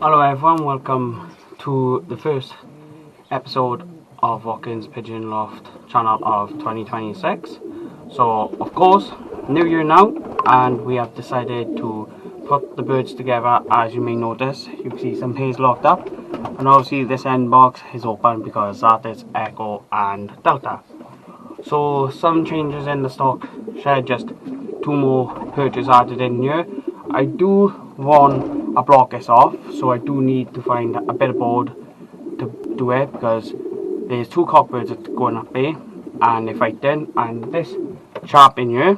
Hello everyone, welcome to the first episode of Watkins Pigeon Loft channel of 2026. So of course, new year now, and we have decided to put the birds together. As you may notice, you can see some hays locked up, and obviously this end box is open because that is Echo and Delta. So some changes in the stock shed, just two more perches added in here. I do want to block this off, so I do need to find a bit of board to do it, because there's two cockbirds that's going up there and they're fighting, and this chap in here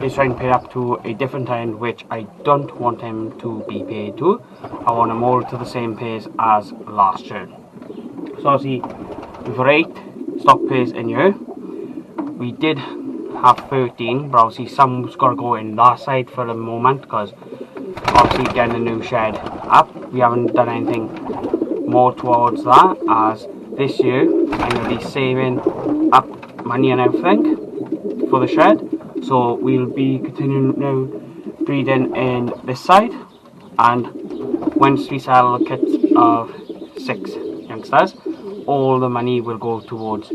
is trying to pay up to a different end, which I don't want him to be paid to. I want him all to the same pace as last year. So obviously we've got 8 stock pairs in here. We did have 13, but obviously some's got to go in that side for the moment, because obviously getting a new shed up, we haven't done anything more towards that, as this year I'm going to be saving up money and everything for the shed. So we'll be continuing now breeding in this side, and once we sell a kit of 6 youngsters, all the money will go towards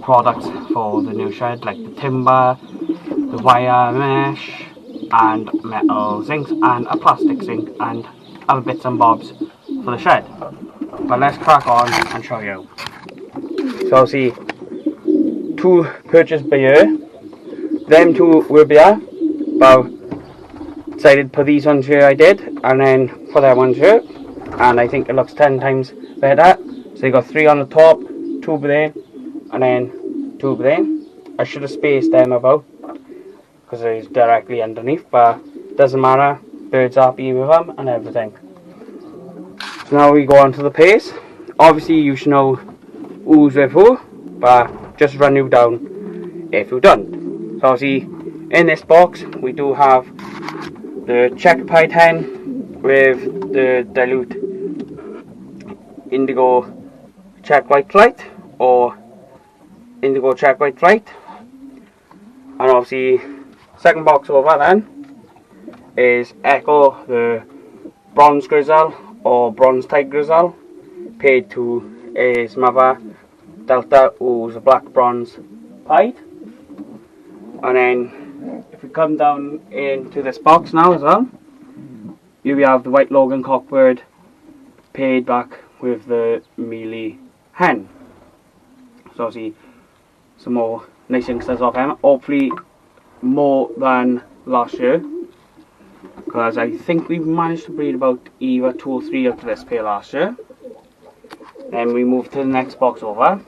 products for the new shed, like the timber, the wire mesh, and metal zincs, and a plastic zinc, and other bits and bobs for the shed. But let's crack on and show you. So obviously 2 purchased by here, them 2 will be there, but decided to put these ones here I did, and then put that ones here, and I think it looks 10 times better. So you got 3 on the top, 2 there, and then 2 there. I should have spaced them about, because it's directly underneath, but doesn't matter, birds are happy with them and everything. So now we go on to the pace. Obviously you should know who's with who, but just run you down if you don't. So obviously in this box we do have the check pied hen with the dilute indigo check white light, or indigo check white light. And obviously second box over then is Echo, the bronze grizzle or bronze type grizzle, paid to his mother Delta, who's a black bronze pied. And then if we come down into this box now as well, here we have the white Logan cockbird paid back with the mealy hen. So obviously some more nice youngsters off him, hopefully more than last year, because I think we managed to breed about either 2 or 3 out of this pair last year. Then we move to the next box over,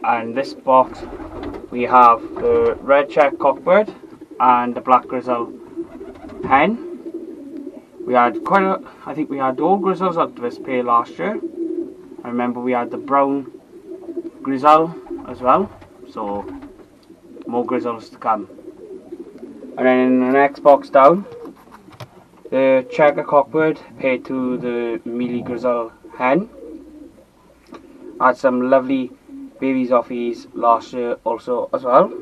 and this box we have the red check cockbird and the black grizzle hen. We had I think we had all grizzles out of this pair last year. I remember we had the brown grizzle as well, so more grizzles to come. And then in the next box down, the checker cockbird paid to the mealy grizzle hen. Had some lovely babies off these last year also as well.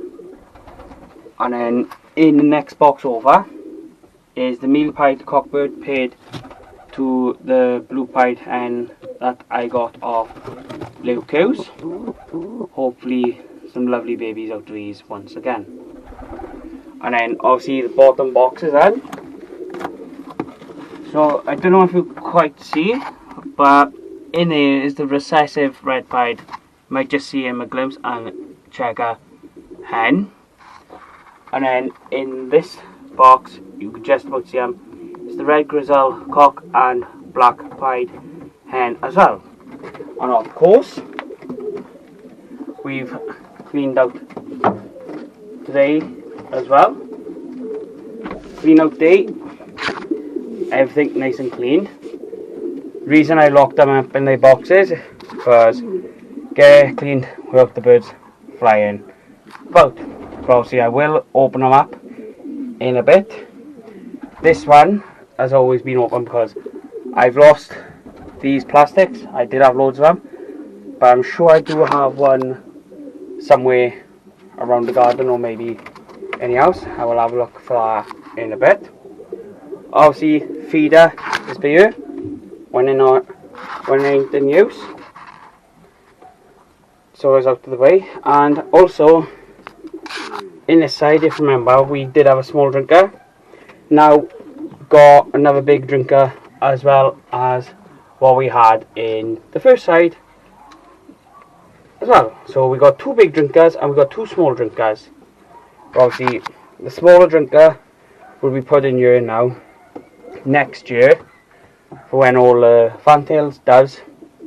And then in the next box over is the mealy pied cockbird paid to the blue pied hen that I got off Little Cows. Hopefully some lovely babies out of these once again. And then obviously the bottom boxes then. So I don't know if you quite see, but in there is the recessive red pied, might just see him a glimpse, and checker hen. And then in this box you can just about see him, it's the red grizzle cock and black pied hen as well. And of course we've cleaned out today as well. Clean out day, everything nice and clean. Reason I locked them up in their boxes because get it cleaned without the birds flying about. But obviously I will open them up in a bit. This one has always been open because I've lost these plastics. I did have loads of them, but I'm sure I do have one somewhere around the garden, or maybe in the house. I will have a look for that in a bit. Obviously feeder is here, when they ain't in use. So it's out of the way. And also in this side, if you remember, we did have a small drinker. Now got another big drinker as well as what we had in the first side as well. So we got two big drinkers and we got two small drinkers. Obviously the smaller drinker will be put in here now next year for when all the fantails does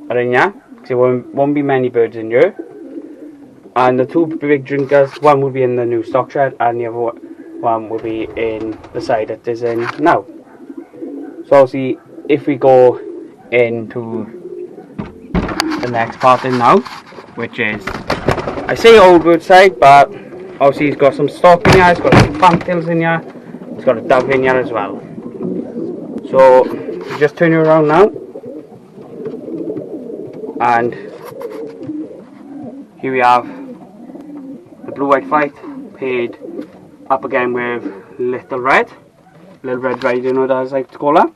are in here, because there won't be many birds in here. And the two big drinkers, one will be in the new stock shed and the other one will be in the side that is in now. So obviously if we go into the next part in now, which is, I say old bird side, but obviously he's got some stock in here, he's got some fantails in here, he's got a dove in here as well. So just turn you around now, and here we have the blue white flight paired up again with Little Red Riding Hood, as I like to call her.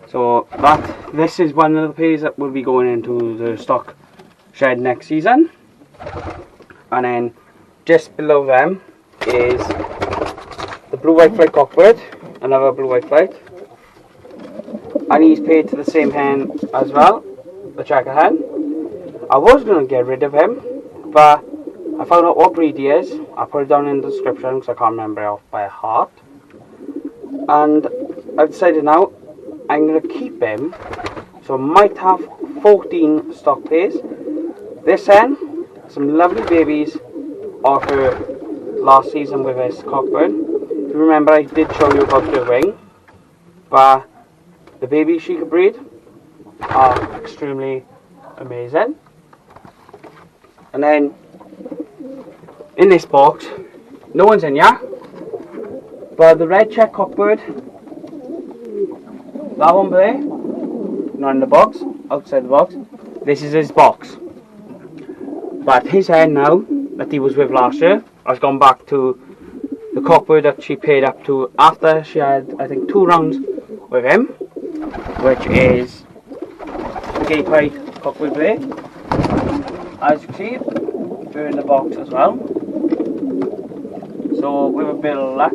So this is one of the pairs that will be going into the stock shed next season. And then just below them is the blue white flight cockbird, another blue white flight, and he's paired to the same hen as well, the checker hen. I was going to get rid of him, but I found out what breed he is. I'll put it down in the description because I can't remember it off by heart. And I've decided now I'm going to keep him, so I might have 14 stock pairs. This hen, some lovely babies of her last season with this cockbird. If you remember, I did show you about the ring, but the babies she could breed are extremely amazing. And then in this box, no one's in here, but the red check cockbird, that one there, not in the box, outside the box. This is his box. But his hen now, that he was with last year, has gone back to the cockbird that she paid up to after she had, I think, 2 rounds with him, which is the gay-pied cockbird there. As you can see, they're in the box as well. So with a bit of luck,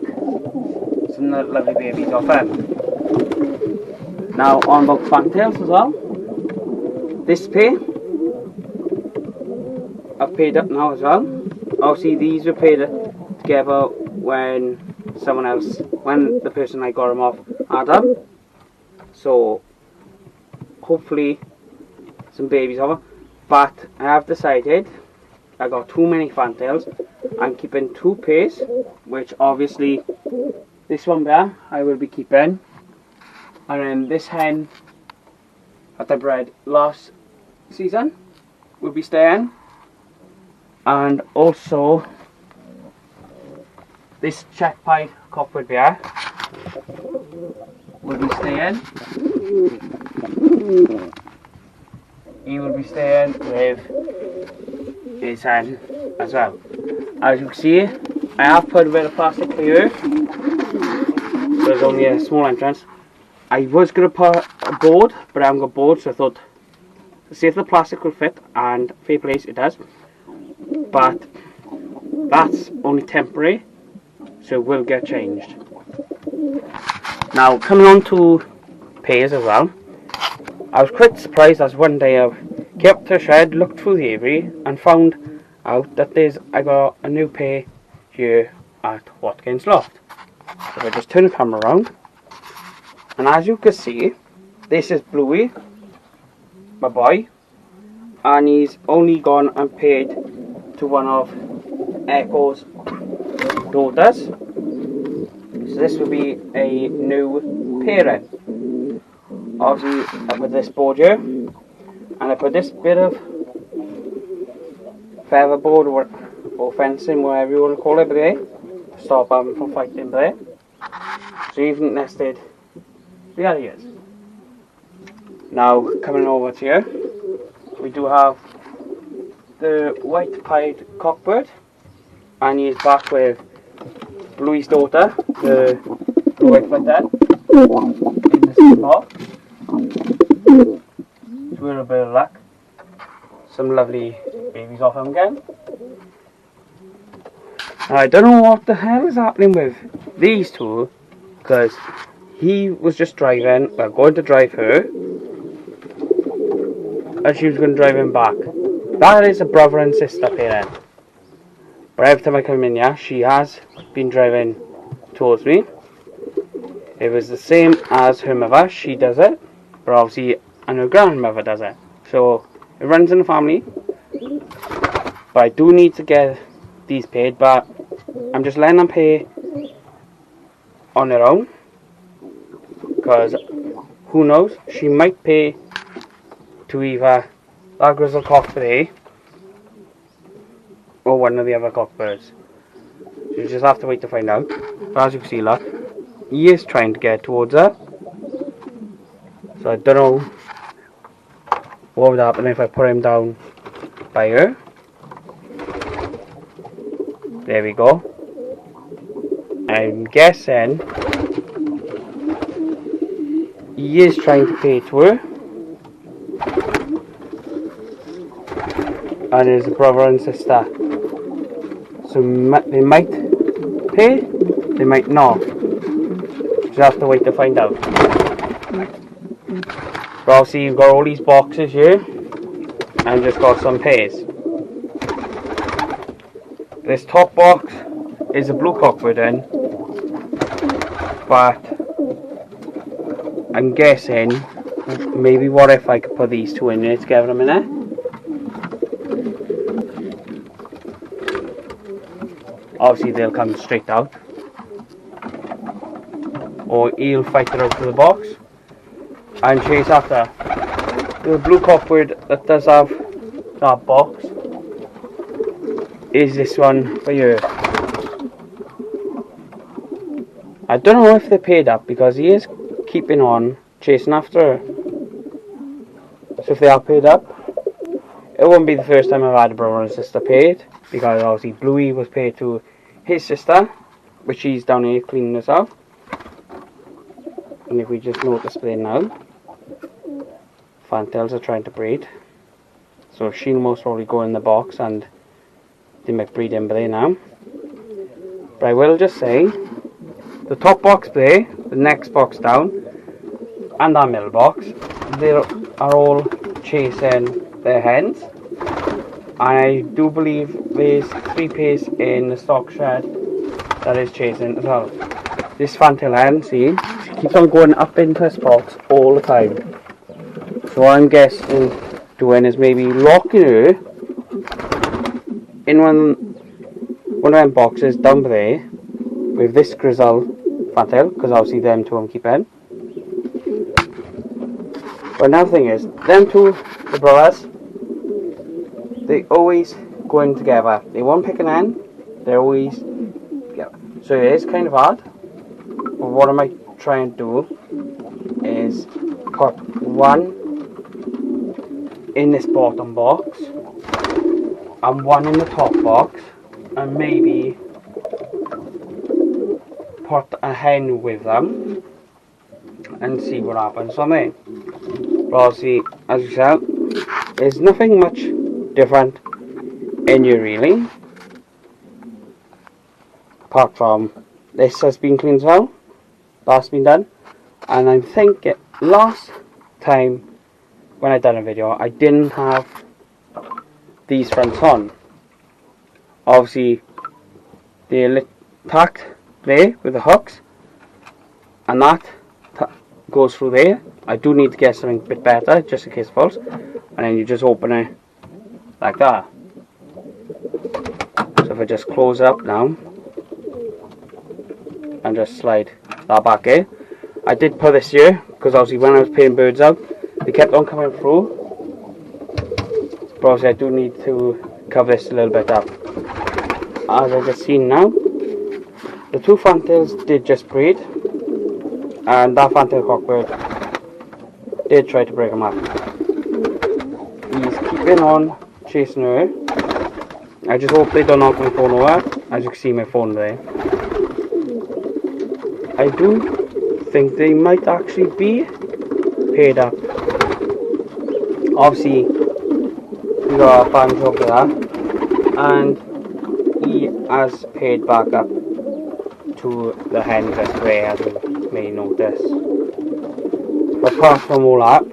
some lovely babies off them. Now on about fantails as well. This pair I've paid up now as well. Obviously these were paid together when the person I got them off had them. So hopefully some babies of them. But I have decided I got too many fantails. I'm keeping 2 pairs, which obviously this one there I will be keeping, and then this hen that I bred last season will be staying, and also this check-pied cockbird there will be staying. He will be staying with his hen as well. As you can see, I have put a bit of plastic here, so there's only a small entrance. I was going to put a board, but I haven't got board, so I thought to see if the plastic will fit, and fair place, it does. But that's only temporary, so it will get changed. Now coming on to pairs as well, I was quite surprised as one day I came up to the shed, looked through the aviary and found out that I got a new pair here at Watkins Loft. So if I just turn the camera around, and as you can see, this is Bluey, my boy, and he's only gone and paid to one of Echo's daughters. So this will be a new pairing. Obviously I put this board here, and I put this bit of feather board or fencing, whatever you want to call it, there, to stop them from fighting there. So even nested, there he is. Now coming over to here, we do have the white-pied cockbird, and he is back with Bluey's daughter, the blue white flight in the box. With a bit of luck, some lovely babies off him again. I don't know what the hell is happening with these two, because he was just driving, well, going to drive her, and she was going to drive him back. That is a brother and sister pairing. But every time I come in here, she has been driving towards me. It was the same as her mother, she does it, but obviously, and her grandmother does it. So, it runs in the family. But I do need to get these paid, but I'm just letting them pay on their own. Because, who knows, she might pay to either that grizzle cockbird or one of the other cockbirds. So you just have to wait to find out. But as you can see, look, he is trying to get towards her. So I don't know what would happen if I put him down by her. There we go. I'm guessing he is trying to pay to her. And there's a brother and sister. So they might pay, they might not. Just have to wait to find out. But obviously you've got all these boxes here, and just got some pays. This top box is a blue cockbird in, but I'm guessing maybe what if I could put these two in there together a minute. Obviously they'll come straight out, or he'll fight it out to the box and chase after. The blue cockbird that does have that box is this one for you. I don't know if they paid up, because he is keeping on chasing after her. So if they are paid up, it won't be the first time I've had a brother and sister paid, because obviously Bluey was paid to his sister, which she's down here cleaning herself. And if we just notice there now, fantails are trying to breed, so she'll most probably go in the box and they might breed in there now. But I will just say, the top box there, the next box down, and that middle box, they are all chasing their hens. I do believe there's 3 pairs in the stock shed that is chasing as well. This fantail hen, see, she keeps on going up into this box all the time. So what I'm guessing doing is maybe locking her in one of them boxes down there with this grizzle fantail, because obviously them two I'm keeping. But another thing is, them two, the brothers, they always go in together. They won't pick an hen, they're always together. So it is kind of hard. But what I might try and do is put one in this bottom box and one in the top box, and maybe put a hen with them and see what happens on there. But obviously, as you said, there's nothing much different in here really, apart from this has been cleaned as well. That's been done, and I think last time when I done a video I didn't have these fronts on. Obviously they're tacked there with the hooks, and that goes through there. I do need to get something a bit better just in case it falls, and then you just open it like that. So if I just close it up now and just slide that back here. I did put this here because obviously when I was paying birds out they kept on coming through, but obviously I do need to cover this a little bit up. As I just seen now, the 2 fantails did just breed, and that fantail cockbird did try to break them up. He's keeping on chasing her. I just hope they don't knock my phone over. As you can see my phone there. I do think they might actually be paid up. Obviously, we got a bunch over there, and he has paid back up to the hen just where, as you may notice. But apart from all that,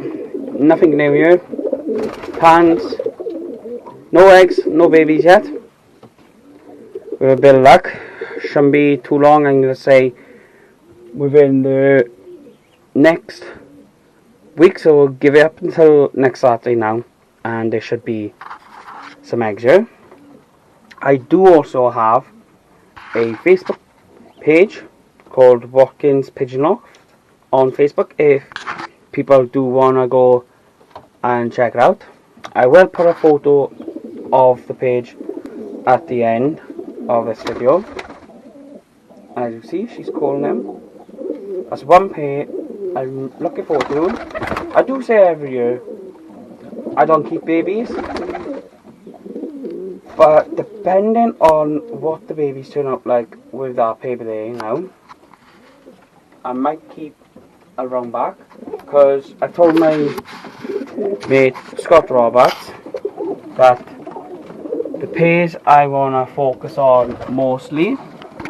nothing new here. Hands, no eggs, no babies yet. With a bit of luck, shouldn't be too long. I'm going to say within the next week, so we'll give it up until next Saturday now, and there should be some eggs here. I do also have a Facebook page called Watkins Pigeon Loft on Facebook if people do want to go and check it out. I will put a photo of the page at the end of this video. As you see, she's calling them. That's one pair I'm looking forward to. I do say every year I don't keep babies, but depending on what the babies turn up like with that paper there now, I might keep a round back, because I told my mate Scott Roberts that the pairs I want to focus on mostly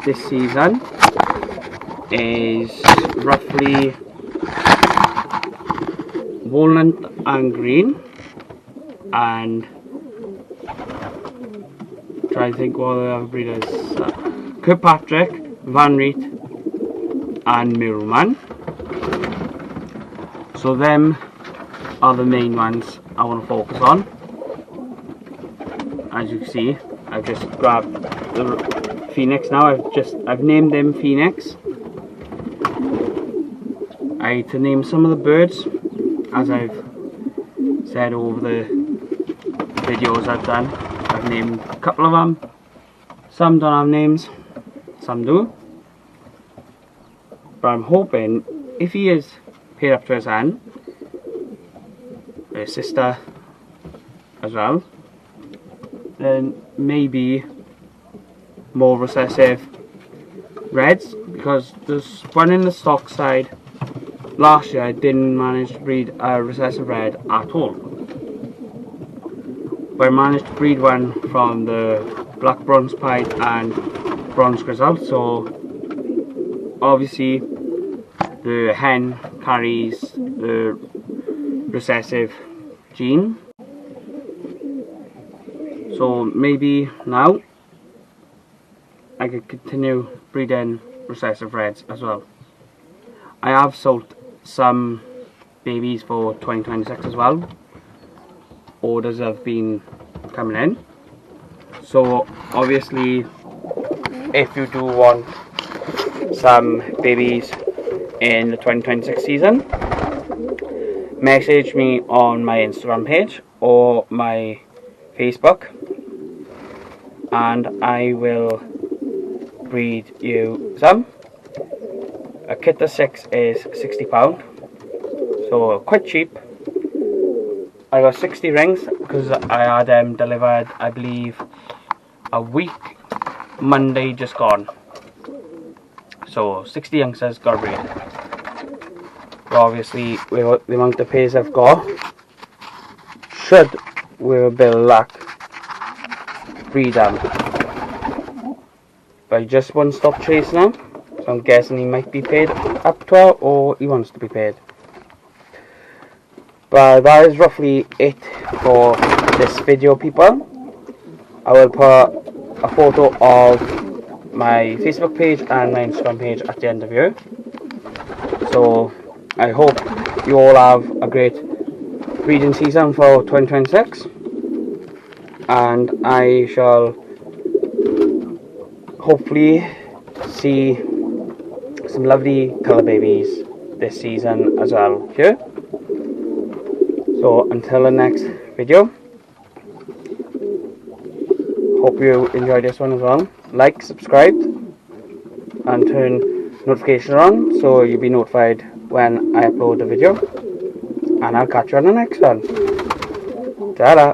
this season is roughly walnut and green, and try to think what the other breeders. Kirkpatrick, Van Reet, and Mirrorman. So them are the main ones I want to focus on. As you can see, I've just grabbed the Phoenix now. I've named them Phoenix. I had to name some of the birds, as I've said over the videos I've done. I've named a couple of them. Some don't have names, some do. But I'm hoping, if he is paid up to his hand, his sister as well, then maybe more recessive reds, because there's one in the stock side. Last year I didn't manage to breed a recessive red at all, but I managed to breed one from the black bronze pied and bronze grizzle. So obviously the hen carries the recessive gene, so maybe now I could continue breeding recessive reds as well. I have sold some babies for 2026 as well. Orders have been coming in, so obviously if you do want some babies in the 2026 season, message me on my Instagram page or my Facebook, and I will breed you some. A kit of 6 is £60, so quite cheap. I got 60 rings because I had them delivered, I believe, a week Monday just gone. So 60 youngsters got breed. But obviously with the amount of pairs I've got, should with a bit of luck breed them. But I just won't stop chasing them, so I'm guessing he might be paid up to her, or he wants to be paid. But that is roughly it for this video, people. I will put a photo of my Facebook page and my Instagram page at the end of here. So I hope you all have a great breeding season for 2026, and I shall hopefully see some lovely colour babies this season as well here. So until the next video, hope you enjoyed this one as well. Like, subscribe, and turn notifications on so you'll be notified when I upload a video. And I'll catch you on the next one. Ta-da!